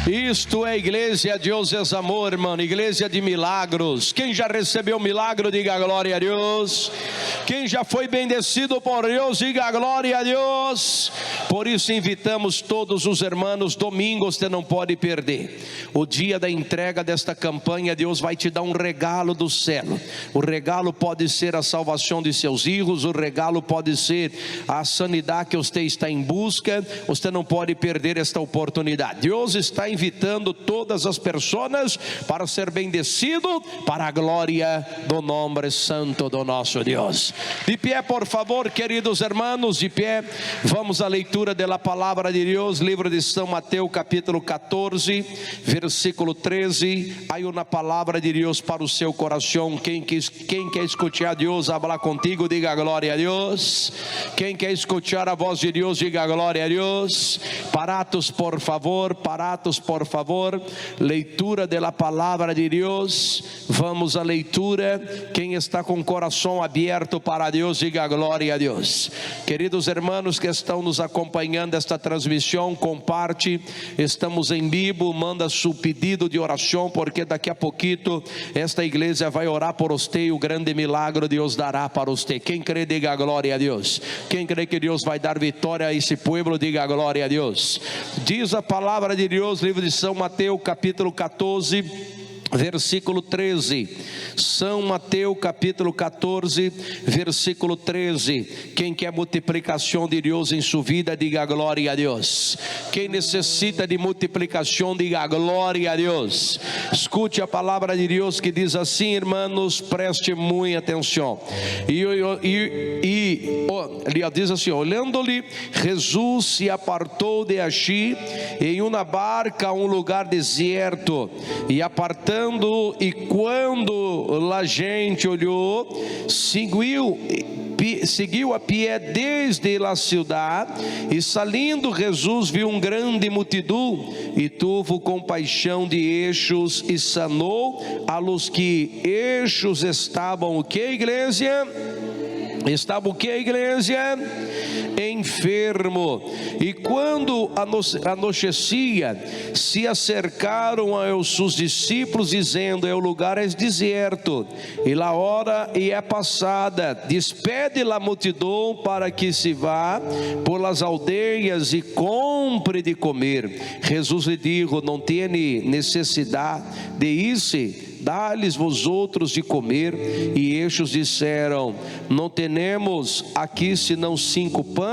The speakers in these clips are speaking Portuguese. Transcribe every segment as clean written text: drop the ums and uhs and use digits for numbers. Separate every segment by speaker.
Speaker 1: Isto é igreja de Deus amor, irmão, igreja de milagros. Quem já recebeu milagre, diga glória a Deus. Quem já foi bendecido por Deus, diga glória a Deus. Por isso invitamos todos os irmãos, domingo você não pode perder. O dia da entrega desta campanha, Deus vai te dar um regalo do céu. O regalo pode ser a salvação de seus filhos, o regalo pode ser a sanidade que você está em busca. Você não pode perder esta oportunidade. Deus está invitando todas as pessoas para ser bendecido para a glória do nome santo do nosso Deus. De pé, por favor, queridos irmãos, de pé. Vamos à leitura da palavra de Deus, livro de São Mateus, capítulo 14, versículo 13. Há uma palavra de Deus para o seu coração. Quem quer escutar Deus falar contigo, diga glória a Deus. Quem quer escutar a voz de Deus, diga glória a Deus. Parados, por favor, leitura da palavra de Deus. Vamos à leitura. Quem está com o coração aberto para Deus, diga glória a Deus. Queridos irmãos que estão nos acompanhando esta transmissão, comparte. Estamos em vivo, manda seu pedido de oração, porque daqui a pouquinho esta igreja vai orar por você e o grande milagre Deus dará para você. Quem crê, diga glória a Deus. Quem crê que Deus vai dar vitória a esse povo, diga glória a Deus. Diz a palavra de Deus, livro de São Mateus, capítulo 14, versículo 13. São Mateus capítulo 14, versículo 13. Quem quer multiplicação de Deus em sua vida, diga glória a Deus. Quem necessita de multiplicação, diga glória a Deus. Escute a palavra de Deus que diz assim, irmãos, preste muita atenção. Ele diz assim: olhando-lhe, Jesus se apartou de Achí em uma barca a um lugar deserto, e apartando, e quando a gente olhou, seguiu a pé desde a cidade, e saindo Jesus viu grande multidão, e teve compaixão de eixos, e sanou a los que eixos estavam, o que, igreja? Estava o que, igreja? Enfermo. E quando anoitecia, se acercaram aos seus discípulos, dizendo: o lugar é deserto, e a hora é passada, despede a multidão para que se vá por as aldeias e compre de comer. Jesus lhe disse: não tem necessidade de ir-se, dá-lhes vós outros de comer. E estes disseram: não temos aqui senão 5 pães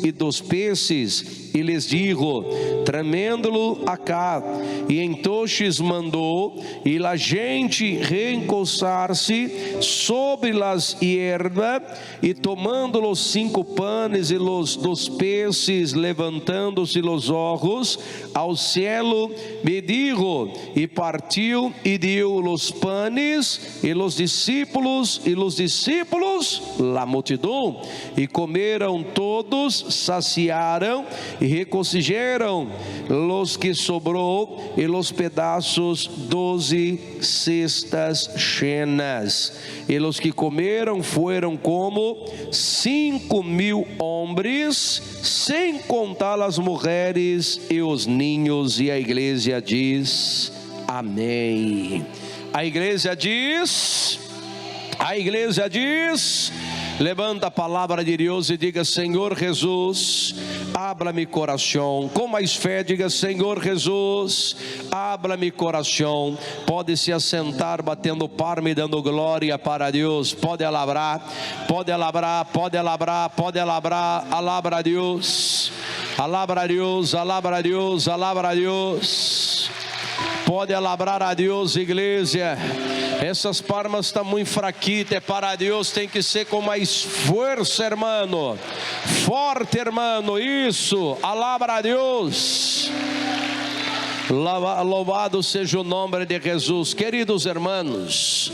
Speaker 1: e 2 peixes. E lhes digo: trazendo-lo acá. E então mandou, e a gente reencoçar-se sobre as ervas, e tomando os 5 pães e os 2 peixes, levantando-se os olhos ao céu, mediu e partiu, e deu os pães e os discípulos, a multidão, e comeram todos, saciaram, e reconcijaram os que sobrou, e os pedaços 12 cestas cheias. E os que comeram foram como 5.000 homens, sem contar as mulheres e os ninhos. E a igreja diz amém. A igreja diz, levanta a palavra de Deus e diga: Senhor Jesus, habla-me coração. Com mais fé, diga: Senhor Jesus, habla-me coração. Pode se assentar, batendo palma e dando glória para Deus. Pode alabrar, alabra a Deus, alabra a Deus, alabra a Deus, alabra a Deus. Pode alabrar a Deus, igreja. Essas palmas estão muito fraquitas. Para Deus tem que ser com mais força, irmão. Forte, irmão. Isso. Alabra a Deus. Louvado seja o nome de Jesus. Queridos irmãos,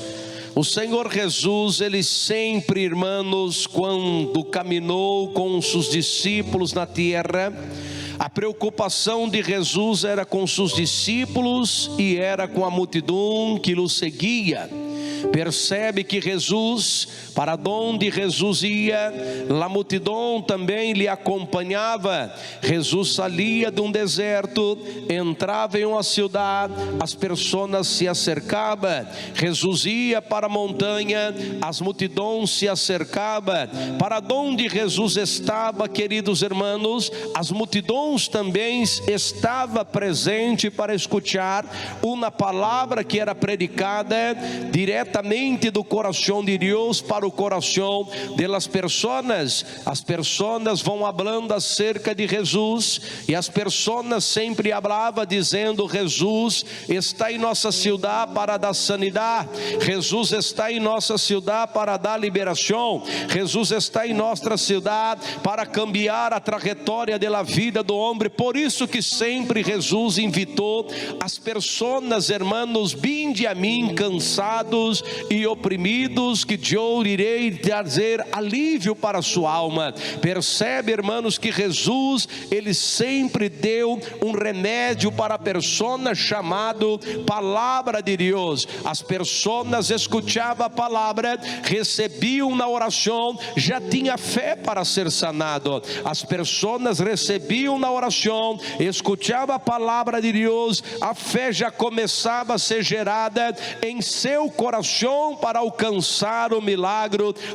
Speaker 1: o Senhor Jesus, Ele sempre, irmãos, quando caminhou com seus discípulos na terra, a preocupação de Jesus era com seus discípulos e era com a multidão que o seguia. percebe que Jesus, para onde Jesus ia, a multidão também lhe acompanhava. Jesus saía de um deserto, entrava em uma cidade, as pessoas se acercavam. Jesus ia para a montanha, as multidões se acercavam. Para onde Jesus estava, queridos irmãos, as multidões também estavam presentes para escutar uma palavra que era predicada diretamente do coração de Deus para o coração das pessoas. As pessoas vão falando acerca de Jesus, e as pessoas sempre falavam dizendo: Jesus está em nossa cidade para dar sanidade, Jesus está em nossa cidade para dar liberação, Jesus está em nossa cidade para cambiar a trajetória da vida do homem. Por isso que sempre Jesus invitou as pessoas: irmãos, vinde a mim cansados e oprimidos, que eu irei trazer alívio para a sua alma. Percebe, irmãos, que Jesus, ele sempre deu um remédio para a pessoa chamado palavra de Deus. As pessoas escutavam a palavra, recebiam na oração, já tinha fé para ser sanado. As pessoas recebiam na oração, escutavam a palavra de Deus, a fé já começava a ser gerada em seu coração para alcançar o milagre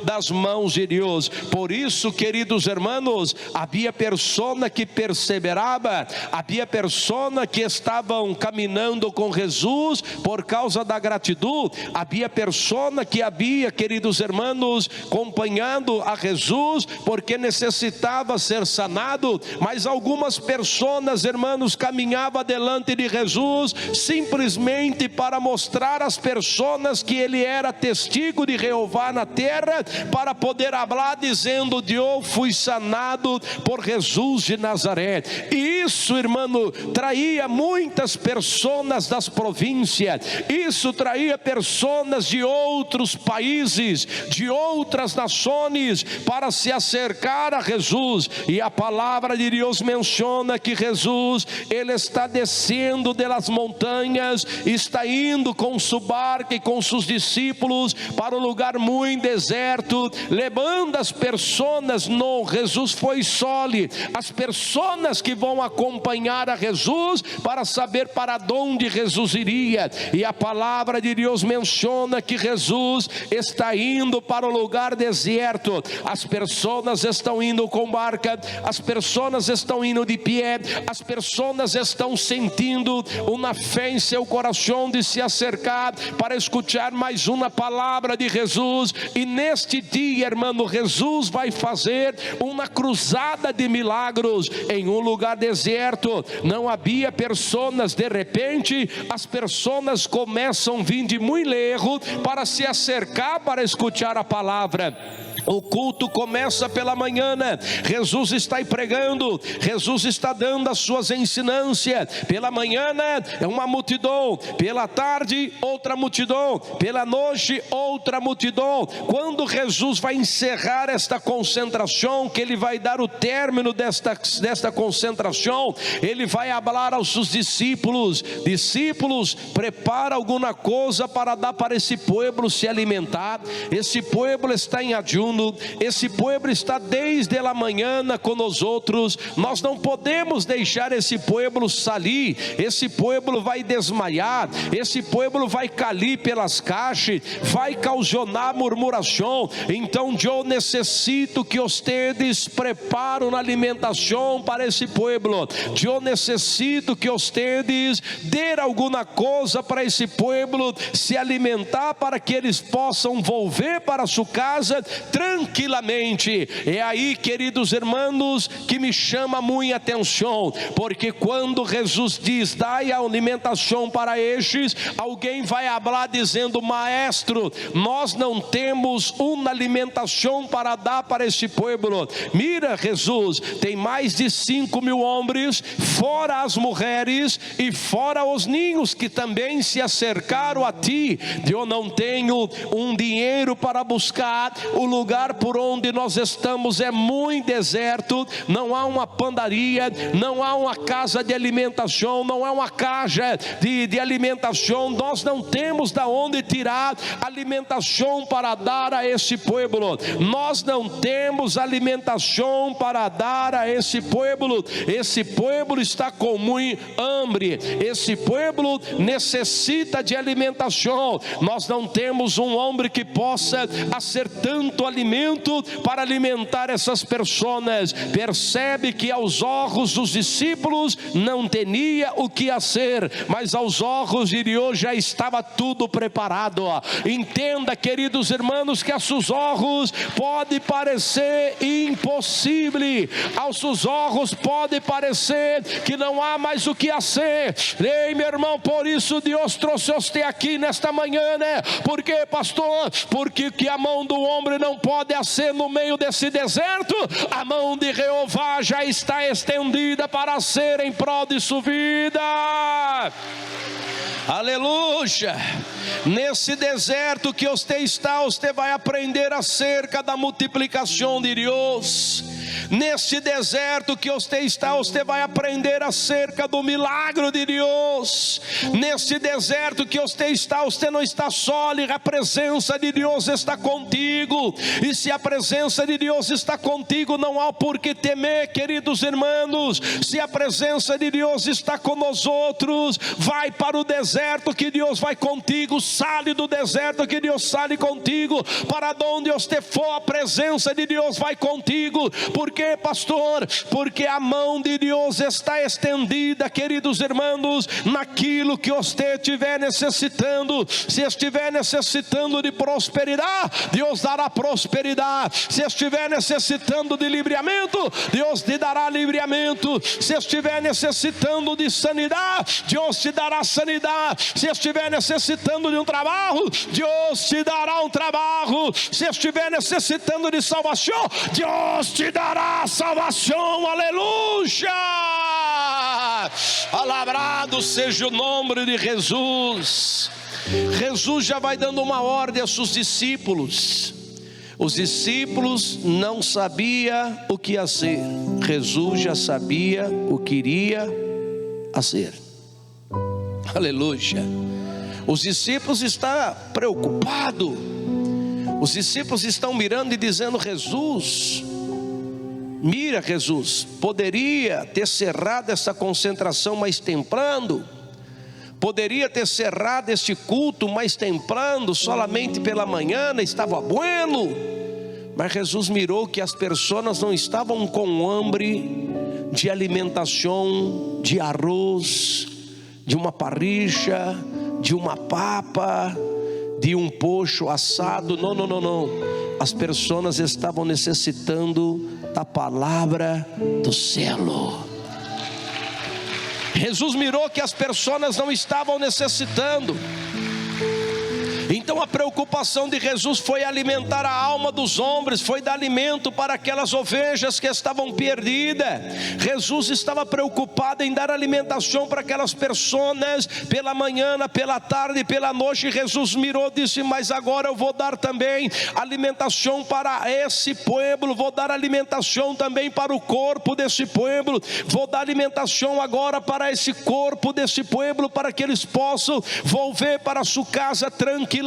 Speaker 1: das mãos de Deus. Por isso, queridos irmãos, havia pessoa que perseverava, havia pessoa que estavam caminhando com Jesus por causa da gratidão, havia pessoa que havia, queridos irmãos, acompanhando a Jesus porque necessitava ser sanado. Mas algumas pessoas, irmãos, caminhavam delante de Jesus simplesmente para mostrar às pessoas que ele era testigo de Jeová na terra, para poder falar dizendo: eu fui sanado por Jesus de Nazaré. E isso, irmão, traía muitas pessoas das províncias, isso traía pessoas de outros países, de outras nações, para se acercar a Jesus. E a palavra de Deus menciona que Jesus, ele está descendo das montanhas, está indo com sua barca e com seus discípulos para um lugar muito deserto, levando as pessoas. Não, Jesus foi só ali, as pessoas que vão acompanhar a Jesus para saber para onde Jesus iria. E a palavra de Deus menciona que Jesus está indo para o lugar deserto. As pessoas estão indo com barca, as pessoas estão indo de pé, as pessoas estão sentindo uma fé em seu coração de se acercar para escutar mais uma palavra de Jesus. E neste dia, irmão, Jesus vai fazer uma cruzada de milagres em um lugar deserto. Não havia pessoas. De repente, as pessoas começam a vir de muito longe para se acercar para escutar a palavra. O culto começa pela manhã, Jesus está aí pregando, Jesus está dando as suas ensinâncias. Pela manhã é uma multidão, pela tarde outra multidão, pela noite outra multidão. Quando Jesus vai encerrar esta concentração, que ele vai dar o término desta concentração, ele vai falar aos seus discípulos: discípulos, prepara alguma coisa para dar para esse povo se alimentar. Esse povo está em ayuno, esse povo está desde a manhã com nós outros. Nós não podemos deixar esse povo sair. Esse povo vai desmaiar, esse povo vai cair pelas caixas, vai causar murmuração. Então eu necessito que vocês preparem alimentação para esse povo. Eu necessito que vocês dêem alguma coisa para esse povo se alimentar, para que eles possam voltar para sua casa tranquilamente. É aí, queridos irmãos, que me chama muita atenção, porque quando Jesus diz: dai a alimentação para estes, alguém vai falar dizendo: maestro, nós não temos uma alimentação para dar para esse povo. Mira, Jesus, tem mais de 5.000 homens, fora as mulheres e fora os ninhos que também se acercaram a ti. Eu não tenho um dinheiro para buscar. O lugar por onde nós estamos é muito deserto, não há uma padaria, não há uma casa de alimentação, não há uma caixa de alimentação. Nós não temos da onde tirar terá alimentação para dar a esse povo. Nós não temos alimentação para dar a esse povo. Esse povo está com muita hambre. Esse povo necessita de alimentação. Nós não temos um homem que possa fazer tanto alimento para alimentar essas pessoas. Percebe que aos olhos dos discípulos não tinha o que fazer, mas aos olhos de Deus já estava tudo preparado. Entenda, queridos irmãos, que aos seus olhos pode parecer impossível, aos seus olhos pode parecer que não há mais o que fazer. Ei, meu irmão, por isso Deus trouxe você aqui nesta manhã, né? Por quê, pastor? Porque que a mão do homem não pode fazer no meio desse deserto, a mão de Jeová já está estendida para ser em prol de sua vida. Aleluia. Nesse deserto que você está, você vai aprender acerca da multiplicação de Deus. Nesse deserto que você está, você vai aprender acerca do milagre de Deus. Nesse deserto que você está, você não está só, a presença de Deus está contigo. E se a presença de Deus está contigo, não há por que temer, queridos irmãos. Se a presença de Deus está com nós outros, vai para o deserto que Deus vai contigo. Sale do deserto que Deus sale contigo. Para onde você for, a presença de Deus vai contigo. Por quê, pastor? Porque a mão de Deus está estendida, queridos irmãos, naquilo que você estiver necessitando. Se estiver necessitando de prosperidade, Deus dará prosperidade. Se estiver necessitando de livramento, Deus te dará livramento. Se estiver necessitando de sanidade, Deus te dará sanidade. Se estiver necessitando de um trabalho, Deus te dará um trabalho. Se estiver necessitando de salvação, Deus te dará salvação. Aleluia. Alabrado seja o nome de Jesus. Jesus já vai dando uma ordem aos seus discípulos. Os discípulos não sabiam o que fazer. Jesus já sabia o que iria fazer. Aleluia. Os discípulos estão preocupados. Os discípulos estão mirando e dizendo: Jesus, mira, Jesus, poderia ter cerrado essa concentração mais temprano. Poderia ter cerrado este culto mais temprano, solamente pela manhã, estava bueno. Mas Jesus mirou que as pessoas não estavam com hambre de alimentação, de arroz, de uma parrilha, de uma papa, de um pocho assado. Não. As pessoas estavam necessitando da palavra do céu. Jesus mirou que as pessoas não estavam necessitando. Então a preocupação de Jesus foi alimentar a alma dos homens, foi dar alimento para aquelas ovelhas que estavam perdidas. Jesus estava preocupado em dar alimentação para aquelas pessoas, pela manhã, pela tarde, pela noite. Jesus mirou e disse: mas agora eu vou dar também alimentação para esse povo, vou dar alimentação também para o corpo desse povo, vou dar alimentação agora para esse corpo desse povo, para que eles possam volver para sua casa tranquilamente.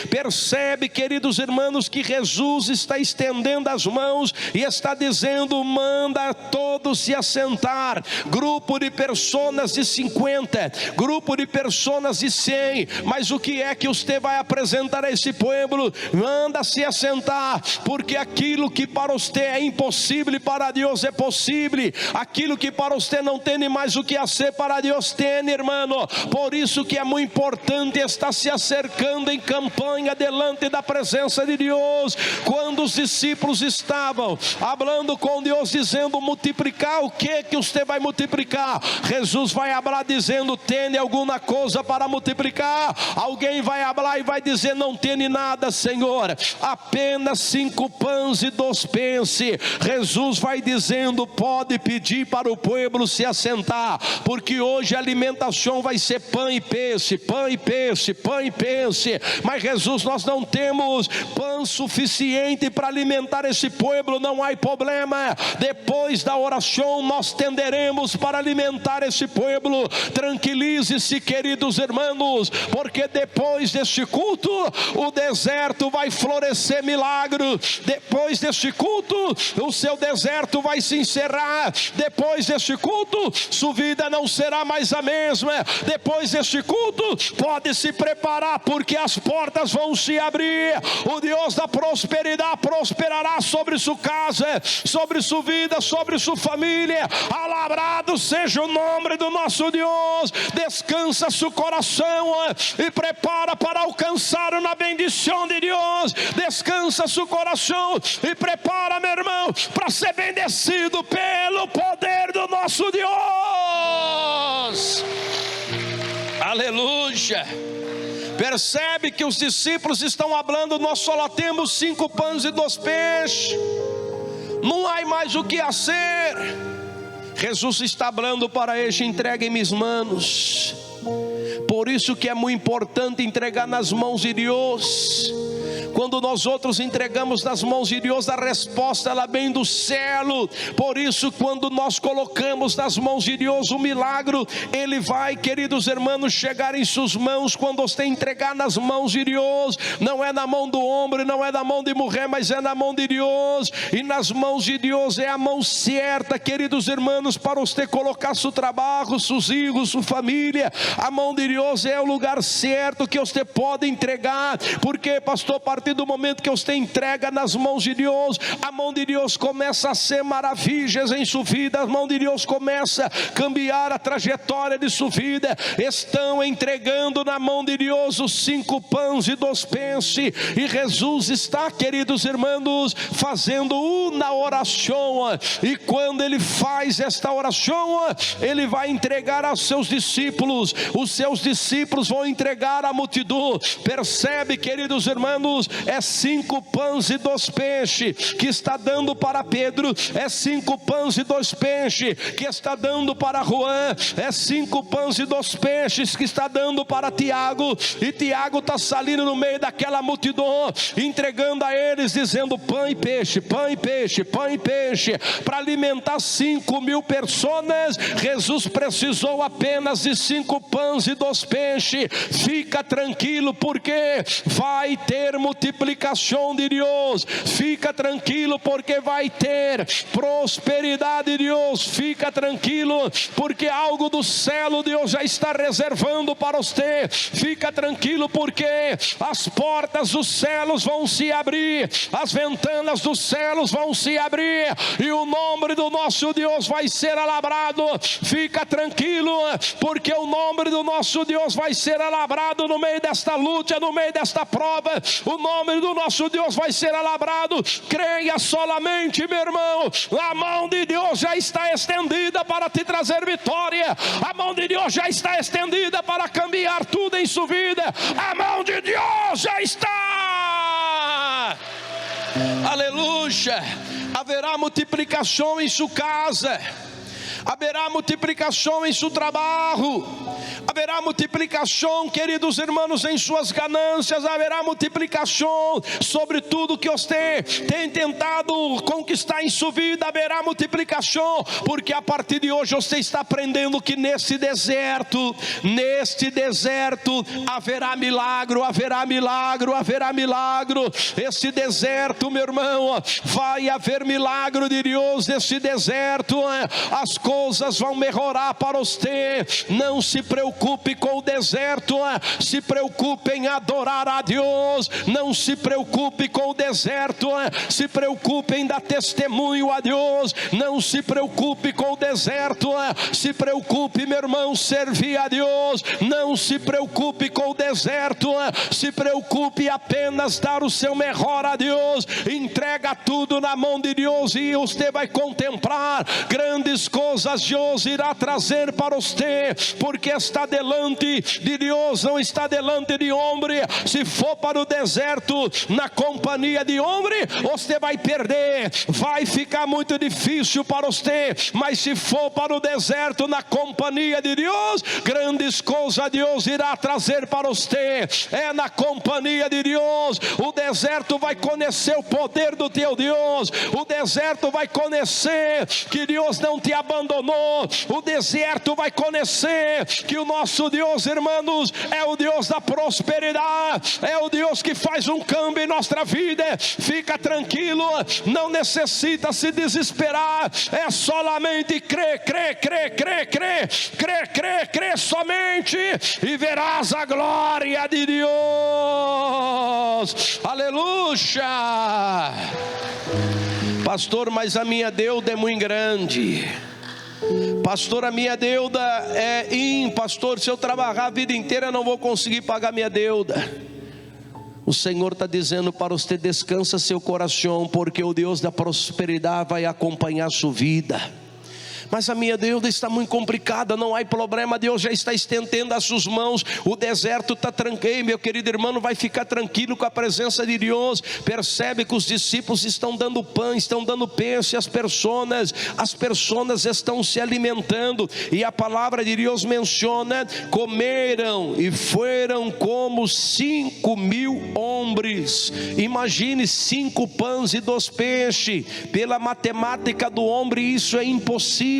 Speaker 1: Percebe, queridos irmãos, que Jesus está estendendo as mãos e está dizendo: manda todos se assentar. Grupo de pessoas de 50, grupo de pessoas de 100. Mas o que é que você vai apresentar a esse povo? Manda se assentar, porque aquilo que para você é impossível, para Deus é possível. Aquilo que para você não tem mais o que fazer, para Deus tem, irmão. Por isso que é muito importante estar se acercando em campanha delante da presença de Deus. Quando os discípulos estavam falando com Deus, dizendo: multiplicar, o que você vai multiplicar? Jesus vai falar dizendo: tem alguma coisa para multiplicar? Alguém vai falar e vai dizer: não tem nada, Senhor, apenas 5 pães e 2 peixes. Jesus vai dizendo: pode pedir para o povo se assentar, porque hoje a alimentação vai ser pão e peixe, pão e peixe, pão e peixe. disse: mas Jesus, nós não temos pão suficiente para alimentar esse povo. Não há problema, depois da oração nós tenderemos para alimentar esse povo. Tranquilize-se, queridos irmãos, porque depois deste culto o deserto vai florescer milagre. Depois deste culto o seu deserto vai se encerrar. Depois deste culto sua vida não será mais a mesma. Depois deste culto pode se preparar, porque as portas vão se abrir. O Deus da prosperidade prosperará sobre sua casa, sobre sua vida, sobre sua família. Alabrado seja o nome do nosso Deus. Descansa seu coração e prepara para alcançar uma bendição de Deus. Descansa seu coração e prepara, meu irmão, para ser bendecido pelo poder do nosso Deus. Aleluia. Percebe que os discípulos estão falando: nós só temos 5 pães e 2 peixes, não há mais o que fazer. Jesus está falando para eles: entreguem minhas manos. Por isso que é muito importante entregar nas mãos de Deus. Quando nós outros entregamos nas mãos de Deus, a resposta ela vem do céu. Por isso, quando nós colocamos nas mãos de Deus o milagre, ele vai, queridos irmãos, chegar em suas mãos. Quando você entregar nas mãos de Deus, não é na mão do homem, não é na mão de mulher, mas é na mão de Deus. E nas mãos de Deus é a mão certa, queridos irmãos, para você colocar seu trabalho, seus filhos, sua família. A mão de Deus é o lugar certo que você pode entregar. Porque, pastor, a partir do momento que você entrega nas mãos de Deus, a mão de Deus começa a ser maravilhas em sua vida. A mão de Deus começa a cambiar a trajetória de sua vida. Estão entregando na mão de Deus os 5 pães e 2 peixes, e Jesus está, queridos irmãos, fazendo uma oração. E quando ele faz esta oração, ele vai entregar aos seus discípulos. Os seus discípulos vão entregar à multidão. Percebe, queridos irmãos, é 5 pães e 2 peixes que está dando para Pedro, é 5 pães e 2 peixes que está dando para Juan, é 5 pães e 2 peixes que está dando para Tiago. E Tiago está saindo no meio daquela multidão, entregando a eles, dizendo: pão e peixe, pão e peixe, pão e peixe. Para alimentar 5.000 pessoas, Jesus precisou apenas de 5 pães e 2 peixes. Fica tranquilo, porque vai ter multiplicação de Deus. Fica tranquilo, porque vai ter prosperidade de Deus. Fica tranquilo, porque algo do céu Deus já está reservando para você. Fica tranquilo, porque as portas dos céus vão se abrir, as ventanas dos céus vão se abrir, e o nome do nosso Deus vai ser alabrado. Fica tranquilo, porque o nome do nosso Deus vai ser alabrado no meio desta luta, no meio desta prova. O nome do nosso Deus vai ser alabrado. Creia solamente, meu irmão. A mão de Deus já está estendida para te trazer vitória. A mão de Deus já está estendida para cambiar tudo em sua vida. A mão de Deus já está. Aleluia. Haverá multiplicação em sua casa, haverá multiplicação em seu trabalho, haverá multiplicação, queridos irmãos, em suas ganâncias. Haverá multiplicação sobre tudo que você tem tentado conquistar em sua vida. Haverá multiplicação, porque a partir de hoje você está aprendendo que neste deserto haverá milagre, haverá milagre, haverá milagre. Este deserto, meu irmão, vai haver milagre de Deus. Neste deserto as coisas vão melhorar para você. Não se preocupe com o deserto, se preocupe em adorar a Deus. Não se preocupe com o deserto, se preocupe em dar testemunho a Deus. Não se preocupe com o deserto, se preocupe, meu irmão, servir a Deus. Não se preocupe com o deserto, se preocupe apenas dar o seu melhor a Deus. Entrega tudo na mão de Deus, e você vai contemplar grandes coisas coisas Deus irá trazer para você, porque está delante de Deus, não está delante de homem. Se for para o deserto na companhia de homem, você vai perder, vai ficar muito difícil para você. Mas se for para o deserto na companhia de Deus, grandes coisas Deus irá trazer para você. É na companhia de Deus. O deserto vai conhecer o poder do teu Deus. O deserto vai conhecer que Deus não te abandonou. O deserto vai conhecer que o nosso Deus, irmãos, é o Deus da prosperidade, é o Deus que faz um câmbio em nossa vida. Fica tranquilo, não necessita se desesperar, é somente crer, somente, e verás a glória de Deus. Aleluia. Pastor, mas a minha deuda é muito grande. Pastor, a minha deuda pastor, se eu trabalhar a vida inteira eu não vou conseguir pagar minha deuda. O Senhor está dizendo para você: descansa seu coração, porque o Deus da prosperidade vai acompanhar a sua vida. Mas a minha deuda está muito complicada, não há problema, Deus já está estendendo as suas mãos, o deserto está tranquilo. Meu querido irmão, vai ficar tranquilo com a presença de Deus. Percebe que os discípulos estão dando pão, estão dando peixe, as pessoas estão se alimentando, e a palavra de Deus menciona: comeram e foram como 5.000 homens. Imagine 5 pães e 2 peixes. Pela matemática do homem isso é impossível.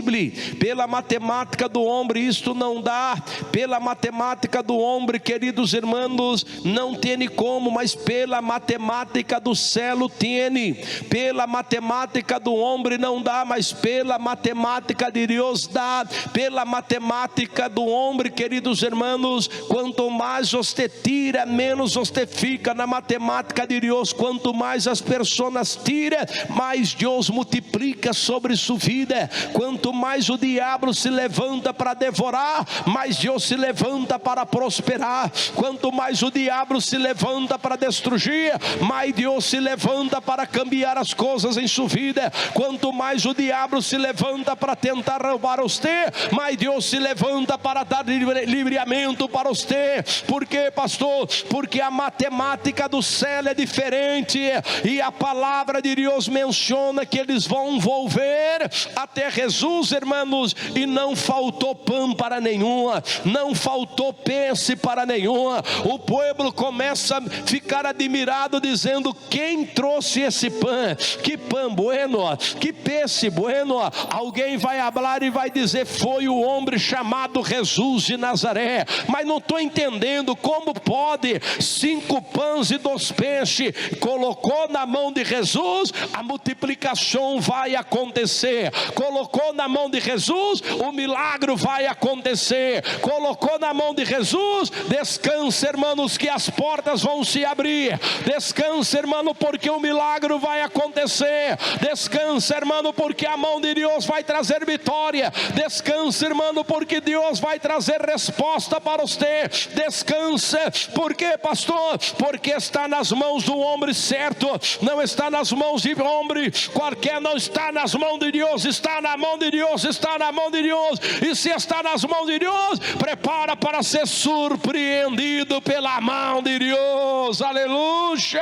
Speaker 1: Pela matemática do homem isto não dá. Pela matemática do homem, queridos irmãos, não tem como. Mas pela matemática do céu tem. Pela matemática do homem não dá, mas pela matemática de Deus dá. Pela matemática do homem, queridos irmãos, quanto mais você tira, menos você fica. Na matemática de Deus, quanto mais as pessoas tiram, mais Deus multiplica sobre sua vida. Quanto mais o diabo se levanta para devorar, mais Deus se levanta para prosperar. Quanto mais o diabo se levanta para destruir, mais Deus se levanta para cambiar as coisas em sua vida. Quanto mais o diabo se levanta para tentar roubar você, mais Deus se levanta para dar livramento para você. Por quê, pastor? Porque a matemática do céu é diferente, e a palavra de Deus menciona que eles vão volver até Jesus, irmãos, e não faltou pão para nenhuma, não faltou peixe para nenhuma. O povo começa a ficar admirado, dizendo: quem trouxe esse pão? Que pão bueno, que peixe bueno. Alguém vai falar e vai dizer: foi o homem chamado Jesus de Nazaré. Mas não estou entendendo como pode 5 pães e 2 peixes, colocou na mão de Jesus, a multiplicação vai acontecer. Colocou na mão de Jesus, o milagre vai acontecer. Colocou na mão de Jesus, descansa, irmãos, que as portas vão se abrir. Descansa, irmão, porque o milagre vai acontecer. Descansa, irmão, porque a mão de Deus vai trazer vitória. Descansa, irmão, porque Deus vai trazer resposta para você. Descansa, porque, pastor? Porque está nas mãos do homem certo, não está nas mãos de homem qualquer, não está nas mãos de Deus, está na mão de Deus, está na mão de Deus. E se está nas mãos de Deus, prepara para ser surpreendido pela mão de Deus. Aleluia,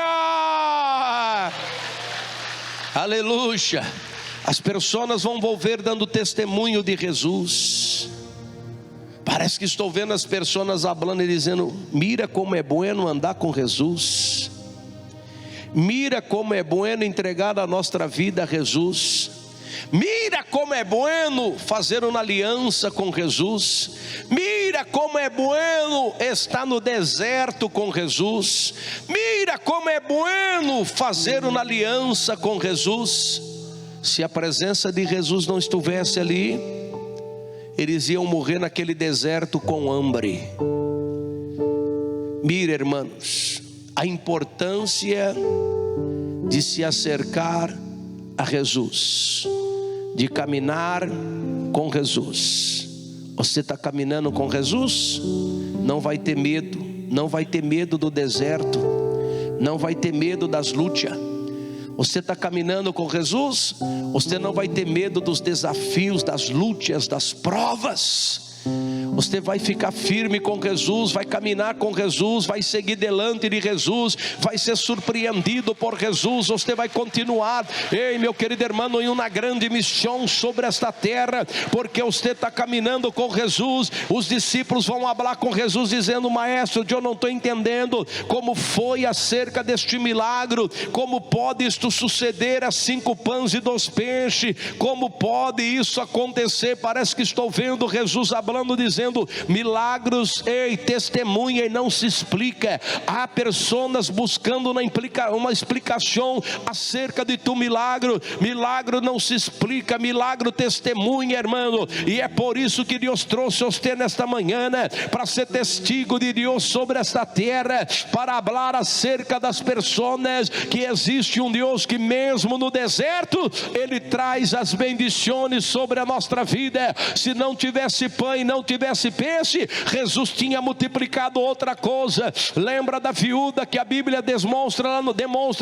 Speaker 1: aleluia. As pessoas vão volver dando testemunho de Jesus. Parece que estou vendo as pessoas falando e dizendo: mira como é bueno andar com Jesus, mira como é bueno entregar a nossa vida a Jesus, mira como é bueno fazer uma aliança com Jesus, mira como é bueno estar no deserto com Jesus, mira como é bueno fazer uma aliança com Jesus. Se a presença de Jesus não estivesse ali, eles iam morrer naquele deserto com hambre. Mira, irmãos, a importância de se acercar a Jesus, de caminhar com Jesus. Você está caminhando com Jesus? Não vai ter medo, não vai ter medo do deserto, não vai ter medo das lutas. Você está caminhando com Jesus, você não vai ter medo dos desafios, das lutas, das provas. Você vai ficar firme com Jesus, vai caminhar com Jesus, vai seguir delante de Jesus, vai ser surpreendido por Jesus. Você vai continuar, ei meu querido irmão, em uma grande missão sobre esta terra, porque você está caminhando com Jesus. Os discípulos vão falar com Jesus dizendo: Maestro, eu não estou entendendo como foi acerca deste milagre, como pode isto suceder a 5 pães e 2 peixes, como pode isso acontecer? Parece que estou vendo Jesus falando, dizendo: milagros, ei, testemunha e não se explica. Há pessoas buscando uma explicação acerca de tu milagre. Milagre não se explica, milagre testemunha, irmão. E é por isso que Deus trouxe você nesta manhã, né? Para ser testigo de Deus sobre esta terra, para falar acerca das pessoas que existe um Deus que mesmo no deserto Ele traz as bendições sobre a nossa vida. Se não tivesse pão e não tivesse peixe, Jesus tinha multiplicado outra coisa. Lembra da viúva que a Bíblia demonstra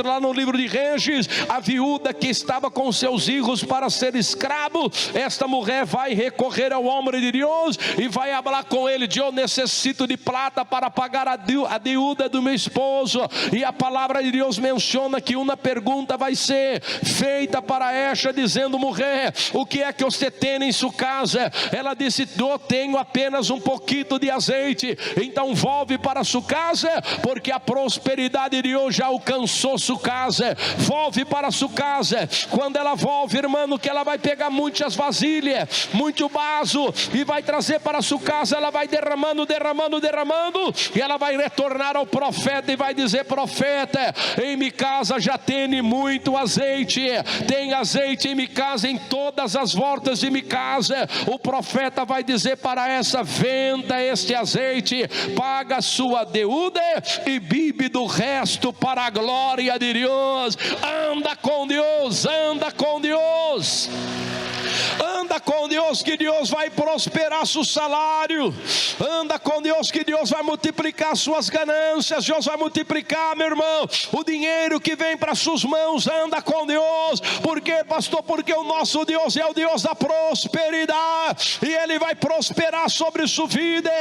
Speaker 1: lá no livro de Reis, a viúva que estava com seus filhos para ser escravo. Esta mulher vai recorrer ao homem de Deus e vai falar com ele: eu necessito de prata para pagar a dívida do meu esposo. E a palavra de Deus menciona que uma pergunta vai ser feita para esta, dizendo: mulher, o que é que você tem em sua casa? Ela disse: eu tenho apenas um pouquinho de azeite. Então volve para sua casa, porque a prosperidade de Deus já alcançou sua casa. Volve para sua casa. Quando ela volve, irmão, que ela vai pegar muitas vasilhas, muito vaso, e vai trazer para sua casa. Ela vai derramando, e ela vai retornar ao profeta e vai dizer: profeta, em minha casa já tem muito azeite. Tem azeite em minha casa, em todas as voltas de minha casa. O profeta vai dizer para essa: venda este azeite, paga a sua dívida e bebe do resto para a glória de Deus. Anda com Deus, anda com Deus. Anda com Deus, que Deus vai prosperar seu salário. Anda com Deus, que Deus vai multiplicar suas ganâncias. Deus vai multiplicar, meu irmão, o dinheiro que vem para suas mãos. Anda com Deus. Por quê, pastor? Porque o nosso Deus é o Deus da prosperidade, e Ele vai prosperar sobre sua vida.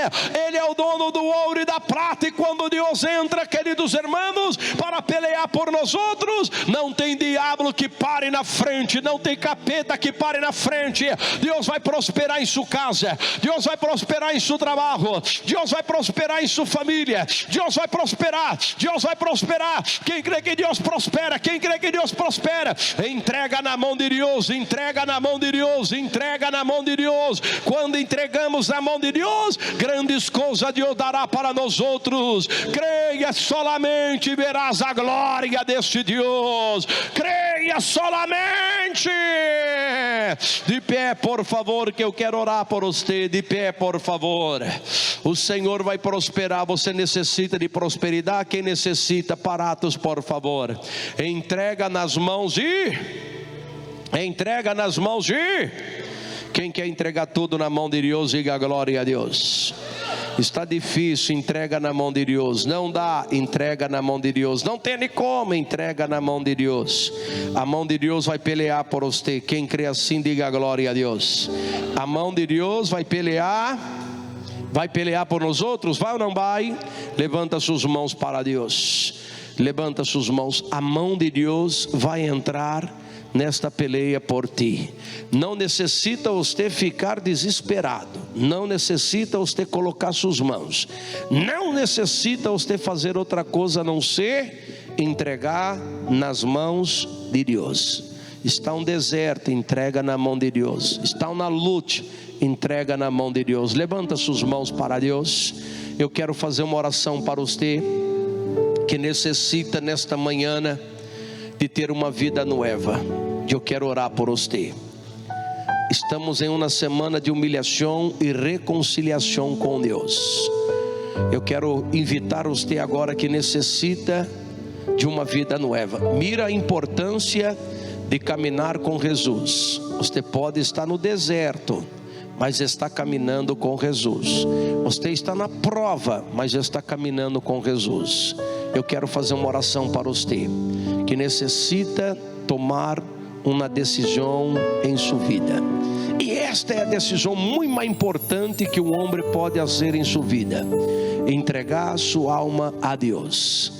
Speaker 1: Ele é o dono do ouro e da prata. E quando Deus entra, queridos irmãos, para pelear por nós outros, não tem diabo que pare na frente, não tem capeta que pare na frente. Deus vai prosperar em sua casa, Deus vai prosperar em seu trabalho, Deus vai prosperar em sua família, Deus vai prosperar, Deus vai prosperar. Quem crê que Deus prospera? Quem crê que Deus prospera? Entrega na mão de Deus, entrega na mão de Deus, entrega na mão de Deus. Quando entregamos na mão de Deus, grandes coisas Deus dará para nós outros. Creia solamente, verás a glória deste Deus. Creia solamente. De pé, por favor, que eu quero orar por você. De pé, por favor. O Senhor vai prosperar. Você necessita de prosperidade? Quem necessita? Paratos, por favor. Entrega nas mãos de... Entrega nas mãos de... Quem quer entregar tudo na mão de Deus, diga glória a Deus. Está difícil, entrega na mão de Deus. Não dá, entrega na mão de Deus. Não tem como, entrega na mão de Deus. A mão de Deus vai pelear por você. Quem crê assim, diga glória a Deus. A mão de Deus vai pelear. Vai pelear por nós outros? Vai ou não vai? Levanta suas mãos para Deus. Levanta suas mãos. A mão de Deus vai entrar nesta peleia por ti. Não necessita você ficar desesperado, não necessita você colocar suas mãos, não necessita você fazer outra coisa a não ser entregar nas mãos de Deus. Está um deserto, entrega na mão de Deus. Está uma luta, entrega na mão de Deus. Levanta suas mãos para Deus. Eu quero fazer uma oração para você que necessita nesta manhã de ter uma vida nova. Eu quero orar por você. Estamos em uma semana de humilhação e reconciliação com Deus. Eu quero invitar você agora que necessita de uma vida nova. Mira a importância de caminhar com Jesus. Você pode estar no deserto, mas está caminhando com Jesus. Você está na prova, mas está caminhando com Jesus. Eu quero fazer uma oração para você que necessita tomar uma decisão em sua vida. E esta é a decisão muito mais importante que o homem pode fazer em sua vida: entregar sua alma a Deus.